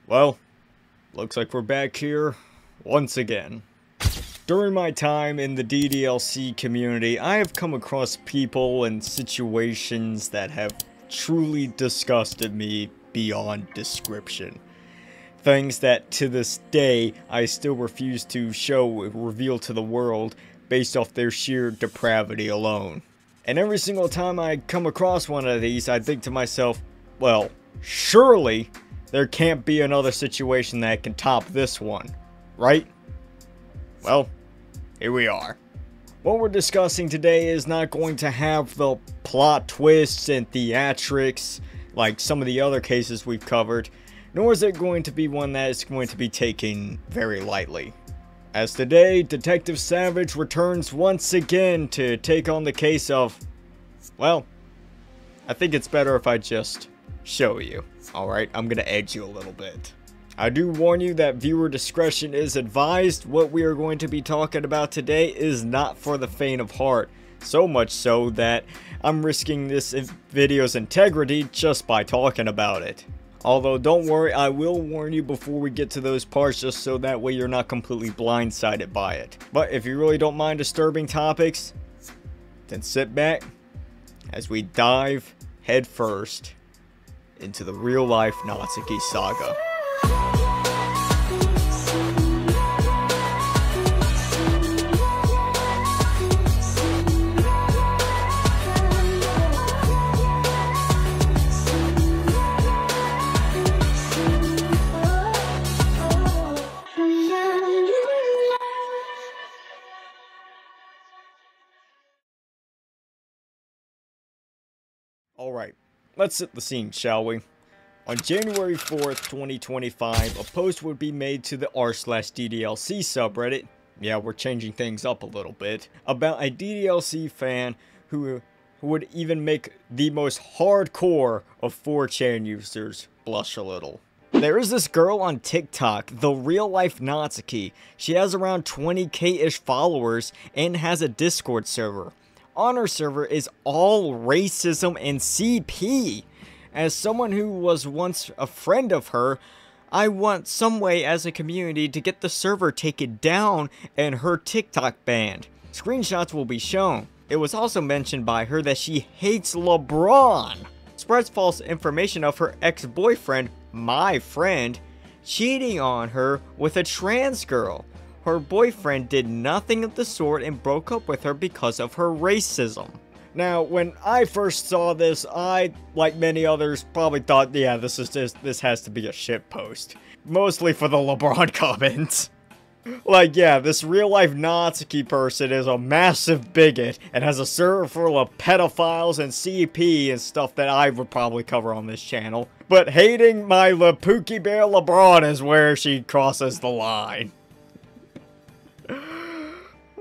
Well, looks like we're back here once again. During my time in the DDLC community, I have come across people and situations that have truly disgusted me beyond description. Things that to this day I still refuse to show or reveal to the world based off their sheer depravity alone. And every single time I come across one of these, I think to myself, well, surely there can't be another situation that can top this one, right? Well, here we are. What we're discussing today is not going to have the plot twists and theatrics like some of the other cases we've covered, nor is it going to be one that is going to be taken very lightly. As today, Detective Savage returns once again to take on the case of, well, I think it's better if I just show you. Alright, I'm gonna edge you a little bit. I do warn you that viewer discretion is advised. What we are going to be talking about today is not for the faint of heart. So much so that I'm risking this video's integrity just by talking about it. Although don't worry, I will warn you before we get to those parts just so that way you're not completely blindsided by it. But if you really don't mind disturbing topics, then sit back as we dive headfirst into the RealLifeNatsuki saga. Alright, let's set the scene, shall we? On January 4th, 2025, a post would be made to the r/DDLC subreddit, yeah, we're changing things up a little bit, about a DDLC fan who would even make the most hardcore of 4chan users blush a little. There is this girl on TikTok, the RealLifeNatsuki. She has around 20k-ish followers and has a Discord server. On her server is all racism and CP. As someone who was once a friend of her, I want some way as a community to get the server taken down and her TikTok banned. Screenshots will be shown. It was also mentioned by her that she hates LeBron. Spreads false information of her ex-boyfriend, my friend, cheating on her with a trans girl. Her boyfriend did nothing of the sort and broke up with her because of her racism. Now, when I first saw this, I, like many others, probably thought, yeah, this has to be a shit post. Mostly for the LeBron comments. Like, yeah, this RealLifeNatsuki person is a massive bigot and has a server full of pedophiles and CP and stuff that I would probably cover on this channel. But hating my Pookie Bear LeBron is where she crosses the line.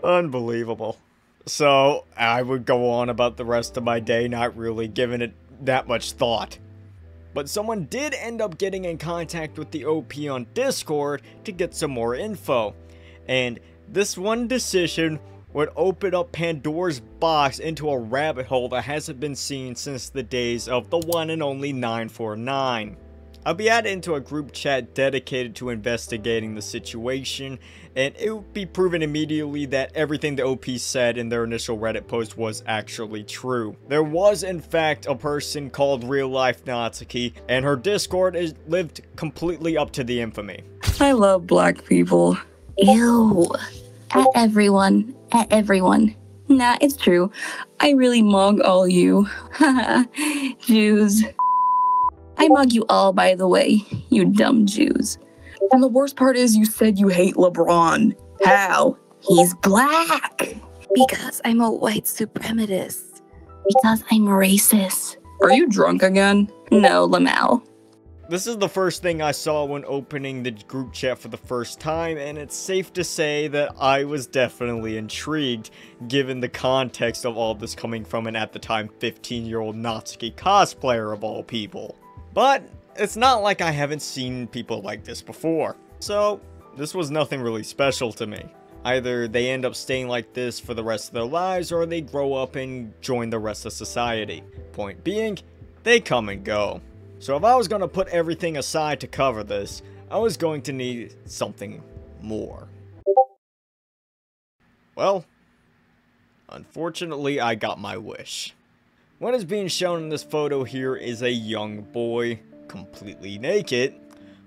Unbelievable. So, I would go on about the rest of my day not really giving it that much thought. But someone did end up getting in contact with the OP on Discord to get some more info. And this one decision would open up Pandora's box into a rabbit hole that hasn't been seen since the days of the one and only 949. I'll be added into a group chat dedicated to investigating the situation, and it will be proven immediately that everything the OP said in their initial Reddit post was actually true. There was in fact a person called RealLifeNatsuki, and her Discord lived completely up to the infamy. I love black people. Ew. At everyone. At everyone. Nah, it's true. I really mug all you. Haha. Jews. I mug you all, by the way, you dumb Jews. And the worst part is you said you hate LeBron. How? He's black. Because I'm a white supremacist. Because I'm racist. Are you drunk again? No, Lamal. This is the first thing I saw when opening the group chat for the first time, and it's safe to say that I was definitely intrigued, given the context of all this coming from an at the time 15-year-old Natsuki cosplayer of all people. But it's not like I haven't seen people like this before, so this was nothing really special to me. Either they end up staying like this for the rest of their lives, or they grow up and join the rest of society. Point being, they come and go. So if I was going to put everything aside to cover this, I was going to need something more. Well, unfortunately, I got my wish. What is being shown in this photo here is a young boy, completely naked,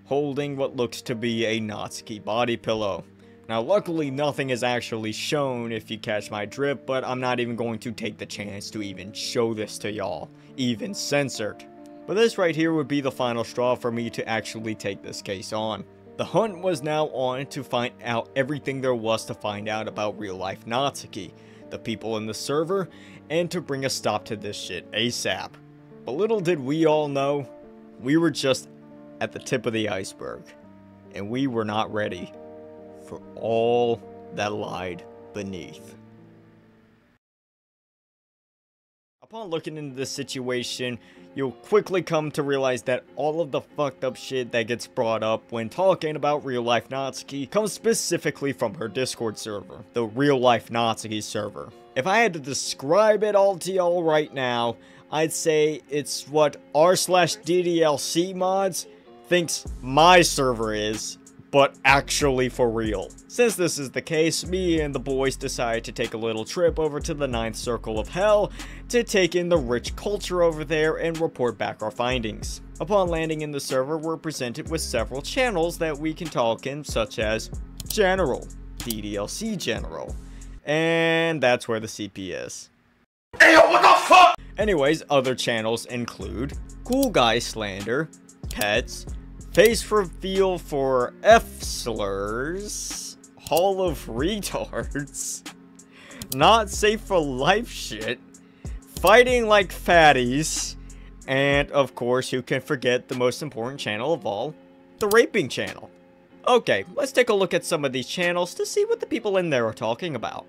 holding what looks to be a Natsuki body pillow. Now, luckily, nothing is actually shown if you catch my drift, but I'm not even going to take the chance to even show this to y'all, even censored. But this right here would be the final straw for me to actually take this case on. The hunt was now on to find out everything there was to find out about RealLifeNatsuki, the people in the server, and to bring a stop to this shit ASAP. But little did we all know, we were just at the tip of the iceberg, and we were not ready for all that lied beneath. Upon looking into this situation, you'll quickly come to realize that all of the fucked up shit that gets brought up when talking about RealLifeNatsuki comes specifically from her Discord server, the RealLifeNatsuki server. If I had to describe it all to y'all right now, I'd say it's what r/DDLC mods thinks my server is, but actually for real. Since this is the case, me and the boys decided to take a little trip over to the 9th Circle of Hell to take in the rich culture over there and report back our findings. Upon landing in the server, we're presented with several channels that we can talk in, such as General, DDLC General, and that's where the CP is. Ayo, what the fuck? Anyways, other channels include Cool Guy Slander, Pets, Face Reveal for F-Slurs, Hall of Retards, Not Safe for Life Shit, Fighting Like Fatties, and of course, who can forget the most important channel of all, the Raping Channel. Okay, let's take a look at some of these channels to see what the people in there are talking about.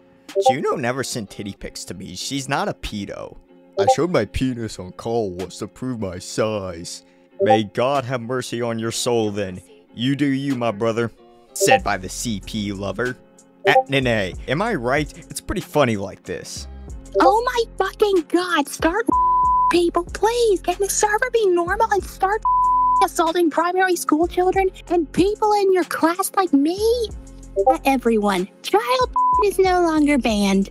Juno never sent titty pics to me, she's not a pedo. I showed my penis on call once to prove my size. May God have mercy on your soul then. You do you, my brother. Said by the CP lover. Nene, am I right? It's pretty funny like this. Oh my fucking god, start people, please. Can the server be normal and start assaulting primary school children and people in your class like me? Not everyone. Child is no longer banned.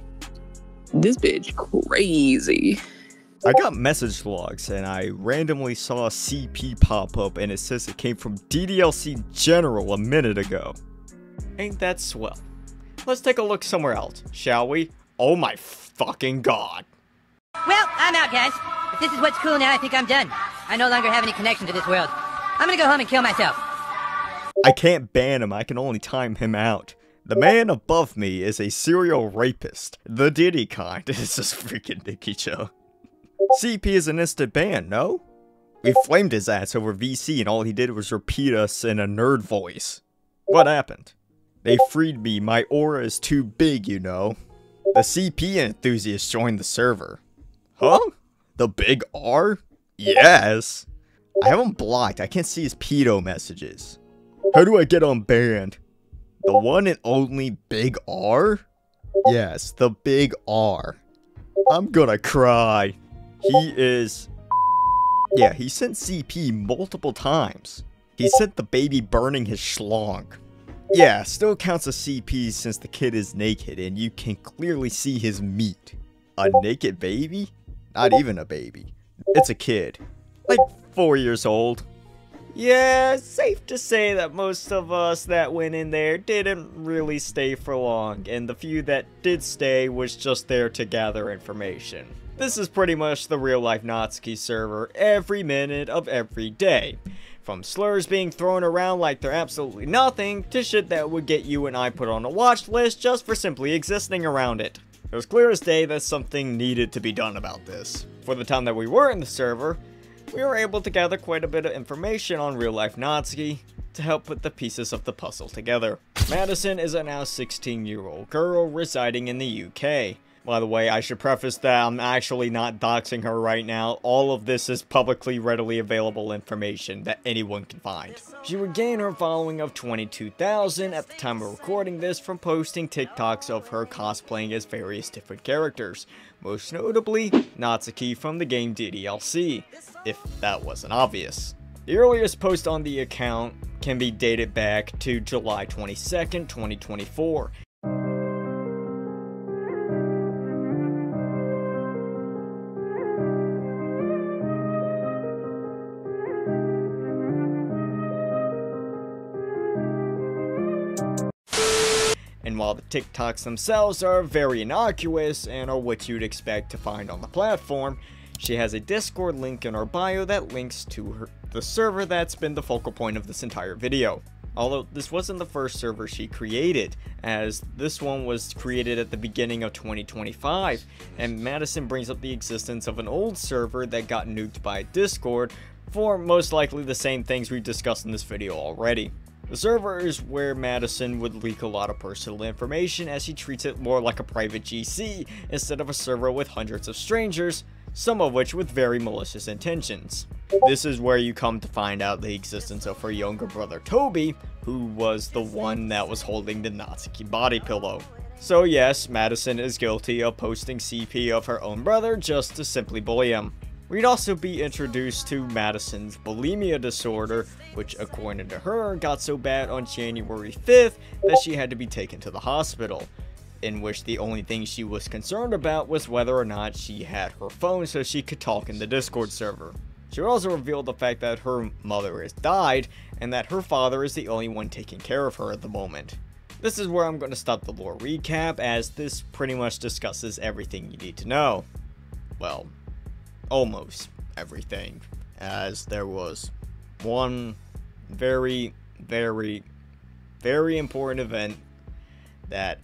This bitch crazy. I got message logs and I randomly saw a CP pop up and it says it came from DDLC General a minute ago. Ain't that swell? Let's take a look somewhere else, shall we? Oh my fucking god. Well, I'm out, guys. If this is what's cool now, I think I'm done. I no longer have any connection to this world. I'm gonna go home and kill myself. I can't ban him, I can only time him out. The man above me is a serial rapist. The Diddy kind. This is freaking Nicky Joe. CP is an instant ban, no? We flamed his ass over VC and all he did was repeat us in a nerd voice. What happened? They freed me, my aura is too big, you know. The CP enthusiast joined the server. Huh? The big R? Yes. I have him blocked, I can't see his pedo messages. How do I get unbanned? The one and only Big R? Yes, the Big R. I'm gonna cry. He is... Yeah, he sent CP multiple times. He sent the baby burning his schlong. Yeah, still counts as CP since the kid is naked and you can clearly see his meat. A naked baby? Not even a baby. It's a kid. Like 4 years old. Yeah, safe to say that most of us that went in there didn't really stay for long, and the few that did stay was just there to gather information. This is pretty much the RealLifeNatsuki server every minute of every day. From slurs being thrown around like they're absolutely nothing, to shit that would get you and I put on a watch list just for simply existing around it. It was clear as day that something needed to be done about this. For the time that we were in the server, we were able to gather quite a bit of information on RealLifeNatsuki to help put the pieces of the puzzle together. Madison is a now 16-year-old girl residing in the UK. By the way, I should preface that I'm actually not doxing her right now. All of this is publicly readily available information that anyone can find. She would gain her following of 22,000 at the time of recording this from posting TikToks of her cosplaying as various different characters, most notably Natsuki from the game DDLC, if that wasn't obvious. The earliest post on the account can be dated back to July 22nd, 2024. And while the TikToks themselves are very innocuous and are what you'd expect to find on the platform, she has a Discord link in her bio that links to the server that's been the focal point of this entire video. Although this wasn't the first server she created, as this one was created at the beginning of 2025, and Madison brings up the existence of an old server that got nuked by Discord for most likely the same things we've discussed in this video already. The server is where Madison would leak a lot of personal information, as she treats it more like a private GC instead of a server with hundreds of strangers, some of which with very malicious intentions. This is where you come to find out the existence of her younger brother Toby, who was the one that was holding the Natsuki body pillow. So yes, Madison is guilty of posting CP of her own brother just to simply bully him. We'd also be introduced to Madison's bulimia disorder, which according to her got so bad on January 5th that she had to be taken to the hospital, in which the only thing she was concerned about was whether or not she had her phone so she could talk in the Discord server. She also revealed the fact that her mother has died, and that her father is the only one taking care of her at the moment. This is where I'm going to stop the lore recap, as this pretty much discusses everything you need to know. Well, almost everything, as there was one very important event that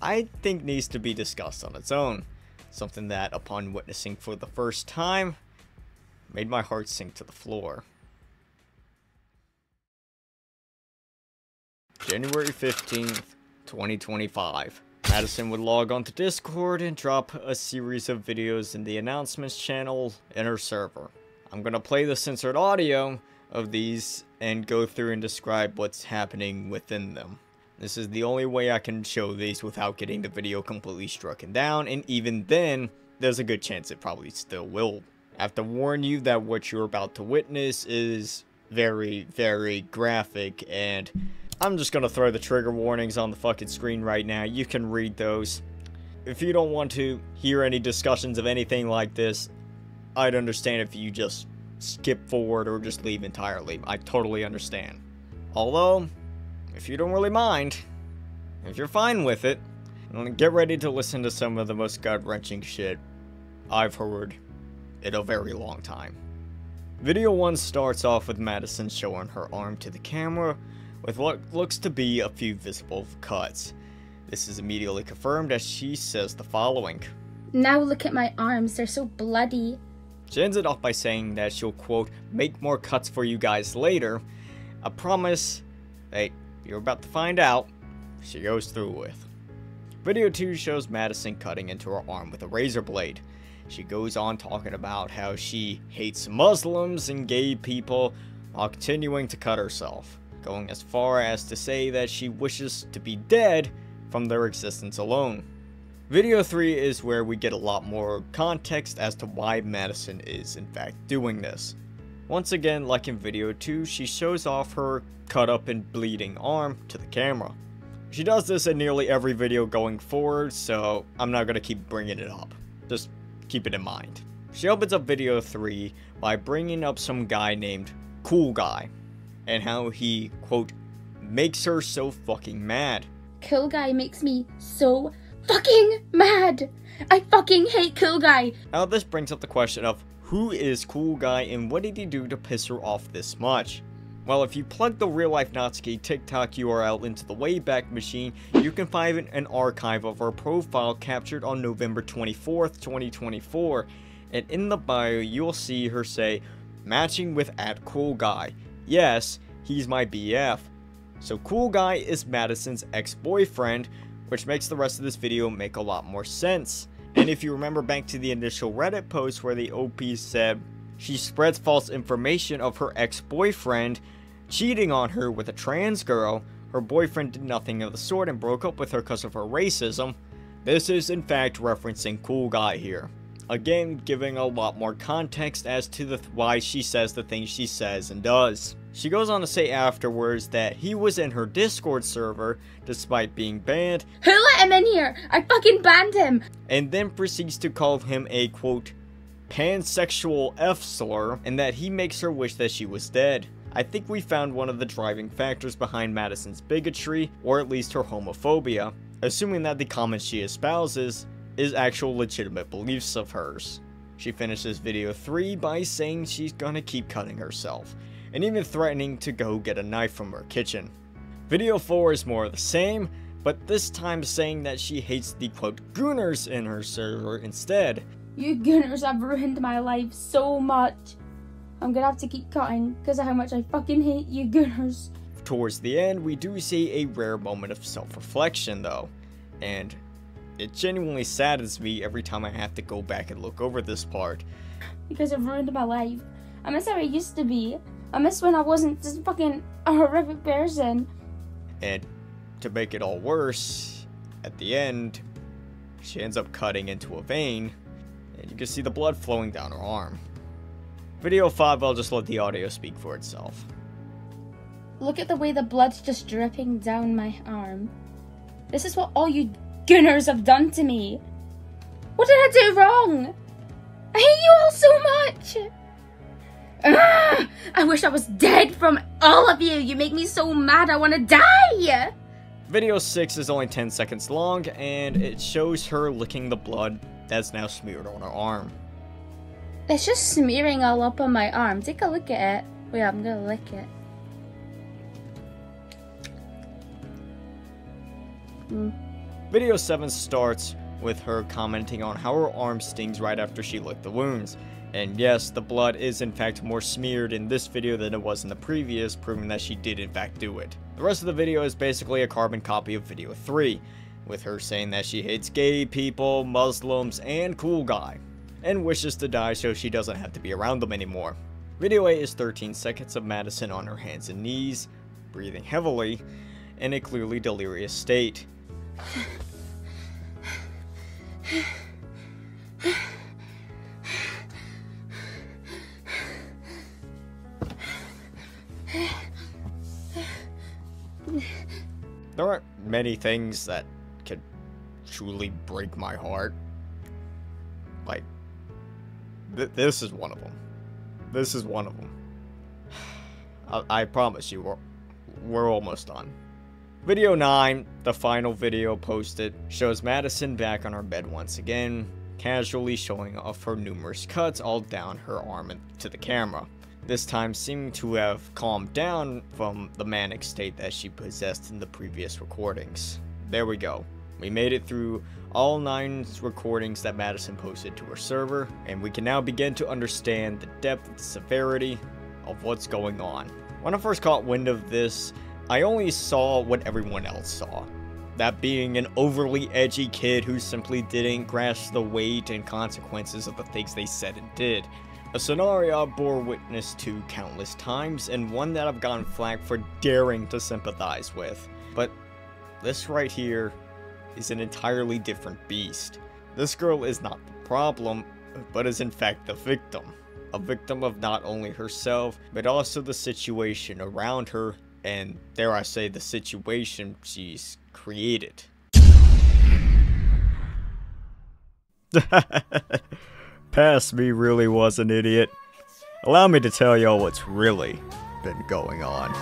I think needs to be discussed on its own. Something that, upon witnessing for the first time, made my heart sink to the floor. January 15th, 2025. Madison would log onto Discord and drop a series of videos in the announcements channel in her server. I'm gonna play the censored audio of these and go through and describe what's happening within them. This is the only way I can show these without getting the video completely stricken down, and even then, there's a good chance it probably still will. I have to warn you that what you're about to witness is very graphic, and I'm just gonna throw the trigger warnings on the fucking screen right now. You can read those. If you don't want to hear any discussions of anything like this, I'd understand if you just skip forward or just leave entirely. I totally understand. Although, if you don't really mind, if you're fine with it, get ready to listen to some of the most gut-wrenching shit I've heard in a very long time. Video 1 starts off with Madison showing her arm to the camera with what looks to be a few visible cuts. This is immediately confirmed as she says the following. Now look at my arms, they're so bloody. She ends it off by saying that she'll, quote, make more cuts for you guys later, a promise that you're about to find out she goes through with. Video 2 shows Madison cutting into her arm with a razor blade. She goes on talking about how she hates Muslims and gay people while continuing to cut herself, going as far as to say that she wishes to be dead from their existence alone. Video 3 is where we get a lot more context as to why Madison is in fact doing this. Once again, like in video 2, she shows off her cut up and bleeding arm to the camera. She does this in nearly every video going forward, so I'm not going to keep bringing it up. Just keep it in mind. She opens up video 3 by bringing up some guy named Cool Guy, and how he, quote, makes her so fucking mad. Cool Guy makes me so fucking mad. I fucking hate Cool Guy. Now this brings up the question of who is Cool Guy and what did he do to piss her off this much? Well, if you plug the RealLifeNatsuki TikTok URL into the Wayback Machine, you can find an archive of her profile captured on November 24th, 2024, and in the bio you'll see her say, matching with @CoolGuy. Yes, he's my BF. So Cool Guy is Madison's ex-boyfriend, which makes the rest of this video make a lot more sense. And if you remember back to the initial Reddit post where the OP said she spreads false information of her ex-boyfriend cheating on her with a trans girl, her boyfriend did nothing of the sort and broke up with her because of her racism, this is in fact referencing Cool Guy here. Again, giving a lot more context as to why she says the things she says and does. She goes on to say afterwards that he was in her Discord server despite being banned. Who let him in here? I fucking banned him! And then proceeds to call him a, quote, pansexual F-slur, and that he makes her wish that she was dead. I think we found one of the driving factors behind Madison's bigotry, or at least her homophobia, assuming that the comments she espouses is actual legitimate beliefs of hers. She finishes video 3 by saying she's gonna keep cutting herself, and even threatening to go get a knife from her kitchen. Video 4 is more of the same, but this time saying that she hates the quote gooners in her server instead. You gooners have ruined my life so much. I'm gonna have to keep cutting because of how much I fucking hate you gooners. Towards the end, we do see a rare moment of self-reflection though, and it genuinely saddens me every time I have to go back and look over this part. Because it ruined my life. I miss how I used to be. I miss when I wasn't just fucking a horrific person. And to make it all worse, at the end, she ends up cutting into a vein, and you can see the blood flowing down her arm. Video 5, I'll just let the audio speak for itself. Look at the way the blood's just dripping down my arm. This is what all you gooners have done to me. What did I do wrong? I hate you all so much. Ugh, I wish I was dead from all of you. You make me so mad I want to die. Video 6 is only 10 seconds long, and it shows her licking the blood that's now smeared on her arm. It's just smearing all up on my arm. Take a look at it. Wait, I'm gonna lick it. Video 7 starts with her commenting on how her arm stings right after she licked the wounds. And yes, the blood is in fact more smeared in this video than it was in the previous, proving that she did in fact do it. The rest of the video is basically a carbon copy of video 3, with her saying that she hates gay people, Muslims, and cool guy, and wishes to die so she doesn't have to be around them anymore. Video 8 is 13 seconds of Madison on her hands and knees, breathing heavily, in a clearly delirious state. There aren't many things that could truly break my heart. Like, this is one of them. This is one of them. I promise you, we're almost done. Video 9, the final video posted, shows Madison back on her bed once again, casually showing off her numerous cuts all down her arm to the camera. This time seeming to have calmed down from the manic state that she possessed in the previous recordings. There we go. We made it through all 9 recordings that Madison posted to her server, and we can now begin to understand the depth and severity of what's going on. When I first caught wind of this, I only saw what everyone else saw. That being an overly edgy kid who simply didn't grasp the weight and consequences of the things they said and did. A scenario I bore witness to countless times, and one that I've gotten flack for daring to sympathize with. But this right here is an entirely different beast. This girl is not the problem, but is in fact the victim. A victim of not only herself, but also the situation around her, and dare I say the situation she's created. Past me really was an idiot. Allow me to tell y'all what's really been going on.